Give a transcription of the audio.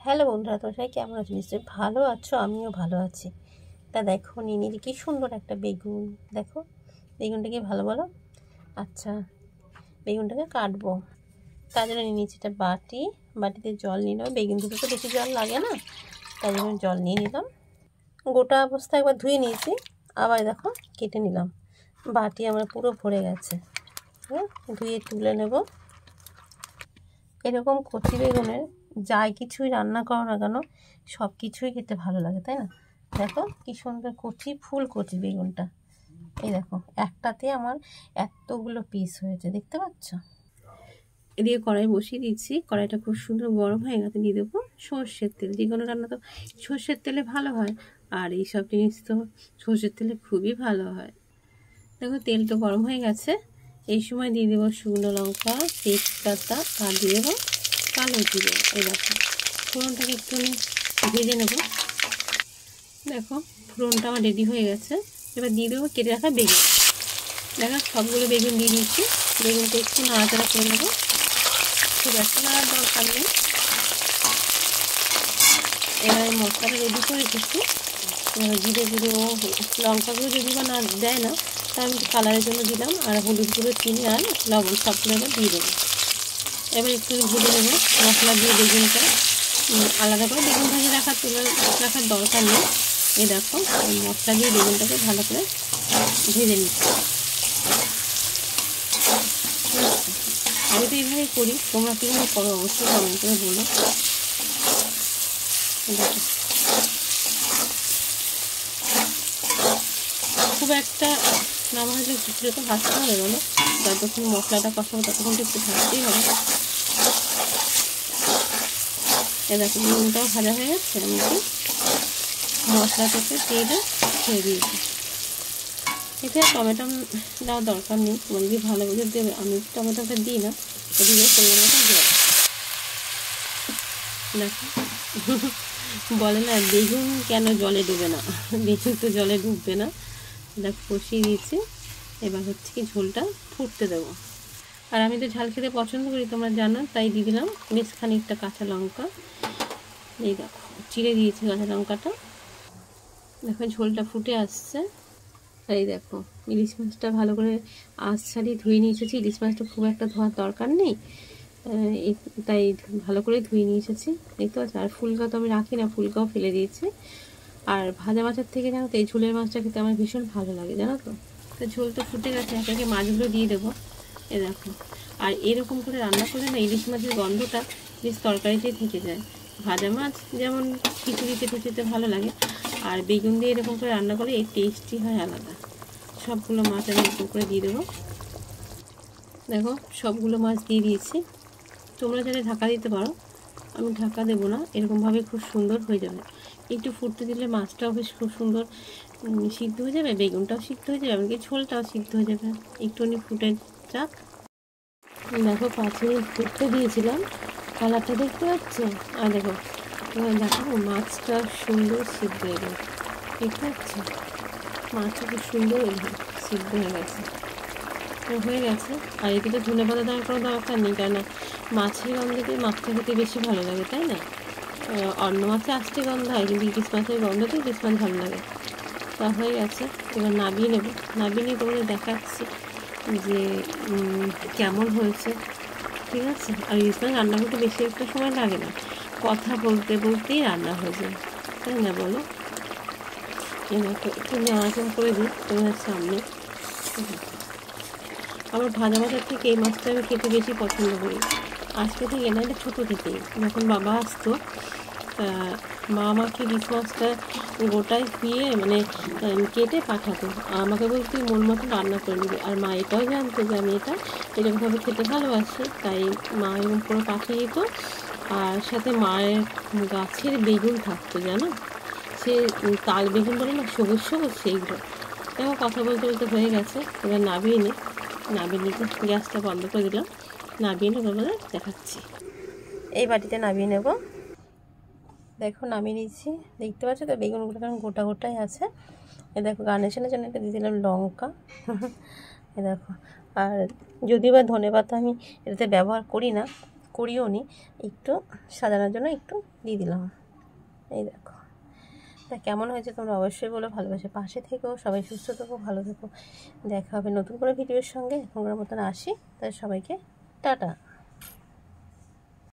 Hello বন্ধুরা, তোমরা সবাই কেমন আছো? নিশ্চয়ই ভালো আছো, আমিও ভালো আছি। তা দেখো নিয়ে নিয়েছি কী সুন্দর একটা বেগুন। দেখো বেগুনটাকে ভালো বলো। আচ্ছা, বেগুনটাকে কাটবো, তার জন্য নিয়ে নিয়েছি একটা বাটিতে জল নিয়ে নেবো। বেগুন দুটো তো বেশি জল লাগে না, তাই জন্য জল নিয়ে নিলাম। গোটা অবস্থা একবার ধুয়ে নিয়েছি, আবার দেখো কেটে নিলাম। বাটি আমার পুরো ভরে গেছে। হ্যাঁ, ধুয়ে তুলে নেব। এরকম কচি বেগুনের যাই কিছুই রান্না করো না কেন, সব কিছুই খেতে ভালো লাগে, তাই না? দেখো কি সুন্দর কচি বেগুনটা। এই দেখো একটাতে আমার এতগুলো পিস হয়েছে, দেখতে পাচ্ছ? এদিকে কড়াই বসিয়ে দিচ্ছি, কড়াইটা খুব সুন্দর গরম হয়ে গেছে। দিয়ে দেবো সর্ষের তেল। যে কোনো রান্না তো সর্ষের তেলে ভালো হয়, আর এইসব জিনিস তো সর্ষের তেলে খুবই ভালো হয়। দেখো তেল তো গরম হয়ে গেছে। এই সময় দিয়ে দেবো শুকনো লঙ্কা, তেজপাতা, আর দিয়ে দেবো কালো জিরে। এই দেখো ফোড়নটাকে একটু ভেজে নেব। দেখো ফোড়নটা আমার রেডি হয়ে গেছে। এবার দিয়ে দেবো কেটে রাখা বেগুন। দেখো সবগুলো বেগুন দিয়ে দিচ্ছি। বেগুনটা একটু নাড়াচাড়া করে নেবো, খুব একটা নাড়ার দরকার নেই। এবার মশলাটা রেডি করে দিচ্ছি। জিরে ও লঙ্কাগুলো যদি বা না দেয় না, তা আমি কালারের জন্য দিলাম। আর হলুদ গুঁড়ো, চিনি আর লবণ সবগুলো এবার দিয়ে দেবো। এবার একটু ভেজে নেবো মশলা দিয়ে বেগুনটা। আলাদা করে বেগুন ভাজে রাখার দরকার নেই। এই দেখো মশলা দিয়ে বেগুনটাকে ভালো করে ভেজে নিচ্ছি। আমি তো এইভাবেই করি, তোমরা কীভাবে করো অবশ্যই কমেন্ট করে বলো। খুব একটা না ভাজলে কিছুটা তো ভাজতে হবে, বলো? যতক্ষণ মশলাটা কষাবো ততক্ষণ তো একটু ভাজতেই হবে। এ দেখো বেগুনটাও ভাজা হয়ে যাচ্ছে। আমি একটু মশলাটাকে তেলে ছেড়ে দিয়েছি। এতে টমেটো দেওয়ার দরকার নেই, তোমার যদি ভালো বুঝে দেবে। আমি টমেটোটা দিই না, এদিকে পরিমাণ মতো জল। দেখো বলে না বেগুন কেন জলে ডুবে না, বেগুন তো জলে ডুববে না। দেখো কষিয়ে দিয়েছি। এবার হচ্ছে কি ঝোলটা ফুটতে দেবো। আর আমি তো ঝাল খেতে পছন্দ করি, তোমরা জানো, তাই দিয়ে দিলাম বেশ খানিকটা কাঁচা লঙ্কা। এই দেখো চিড়ে দিয়েছি কাঁচা লঙ্কাটা। দেখো ঝোলটা ফুটে আসছে। এই দেখো ইলিশ মাছটা ভালো করে আঁচ ছাড়িয়ে ধুয়ে নিয়ে এসেছি। ইলিশ মাছটা খুব একটা ধোয়ার দরকার নেই, তাই ভালো করে ধুয়ে নিয়ে এসেছি। দেখতে পাচ্ছি। আর ফুলকা তো আমি রাখি না, ফুলকাও ফেলে দিয়েছি। আর ভাজা মাছের থেকে জানো তো এই ঝোলের মাছটা খেতে আমার ভীষণ ভালো লাগে, জানো তো। তো ঝোল তো ফুটে গেছে, একে একে মাছগুলো দিয়ে দেবো। এ দেখো, আর এরকম করে রান্না করলে না ইলিশ মাছের গন্ধটা বেশ তরকারিতেই থেকে যায়। ভাজা মাছ যেমন খিচুড়িতে ভালো লাগে, আর বেগুন দিয়ে এরকম করে রান্না করলে এই টেস্টই হয় আলাদা। সবগুলো মাছ আমি এরকম করে দিয়ে দেবো। দেখো সবগুলো মাছ দিয়ে দিয়েছি। তোমরা চাইলে ঢাকা দিতে পারো, আমি ঢাকা দেবো না। এরকমভাবে খুব সুন্দর হয়ে যাবে। একটু ফুটতে দিলে মাছটাও বেশ খুব সুন্দর সিদ্ধ হয়ে যাবে, বেগুনটাও সিদ্ধ হয়ে যাবে, এমনকি ঝোলটাও সিদ্ধ হয়ে যাবে। একটুখানি ফুটে যাক। দেখো 5 মিনিট ফুটতে দিয়েছিলাম, কালারটা দেখতে পাচ্ছ? আর দেখো দেখো মাছটা সুন্দর সিদ্ধ হয়ে গেছে, দেখতে পাচ্ছ? মাছটা খুব সুন্দর সিদ্ধ হয়ে গেছে। আর এতে তো ধনে পাতা দেওয়ার কোনো দরকার নেই, কেন মাছের গন্ধতে মাছটা খেতে বেশি ভালো লাগে, তাই না? অন্য মাছে আস্তে গন্ধ হয়, কিন্তু ইলিশ মাছের গন্ধতে ইলিশ মাছ ভালো লাগে। তা হয়ে গেছে, এবার নামিয়ে নেব। নামিয়ে নিয়ে তোমাদের দেখাচ্ছি যে কেমন হয়েছে, ঠিক আছে? আর ইলিশ মাছ রান্না করতে বেশি একটা সময় লাগে না, কথা বলতে বলতেই রান্না হয়ে যায়, তাই না বলো? এবার একটু নাড়াচাড়া করে দিই তোমাদের সামনে। আমার ভাজা মাছের থেকে এই মাছটা আমি খেতে বেশি পছন্দ করি। আজকে থেকে না, এটা ছোটো থেকেই। যখন বাবা আসতো, মা আমাকে ইলিশ মাছটা গোটায় ধুয়ে মানে কেটে পাঠাতো। আমাকে বলতো মন মতো রান্না করে নিবি। আর মা এটাও জানতো যে আমি এটা এরকমভাবে খেতে ভালোবাসি, তাই মা এরকম করে পাঠিয়ে দিত। আর সাথে মায়ের গাছের বেগুন থাকতো, জানো, সে তাল বেগুন বলে না, সবুজ সবুজ, সেইগুলো। দেখো কথা বলতে বলতে হয়ে গেছে। এবার নামিয়ে নিই। গ্যাসটা বন্ধ করে দিলাম। নামিয়ে নেবো বলে দেখাচ্ছি। এই বাটিতে নামিয়ে নেব। দেখো নামিয়ে নিচ্ছি। দেখতে পাচ্ছ তো বেগুনগুলো কারণ গোটা গোটাই আছে। এ দেখো গার্নিশের জন্য একটা দিয়ে দিলাম লঙ্কা। এ দেখো, আর যদিও বা ধনে পাতা আমি এটাতে ব্যবহার করি না, করিও নি, একটু সাজানোর জন্য একটু দিয়ে দিলাম। এই দেখো, তা কেমন হয়েছে তোমরা অবশ্যই বলো। ভালোবাসে পাশে থেকো, সবাই সুস্থ থেকো, ভালো থেকো। দেখা হবে নতুন করে ভিডিওর সঙ্গে। এখনকার মতন আসি, তাই সবাইকে টাটা।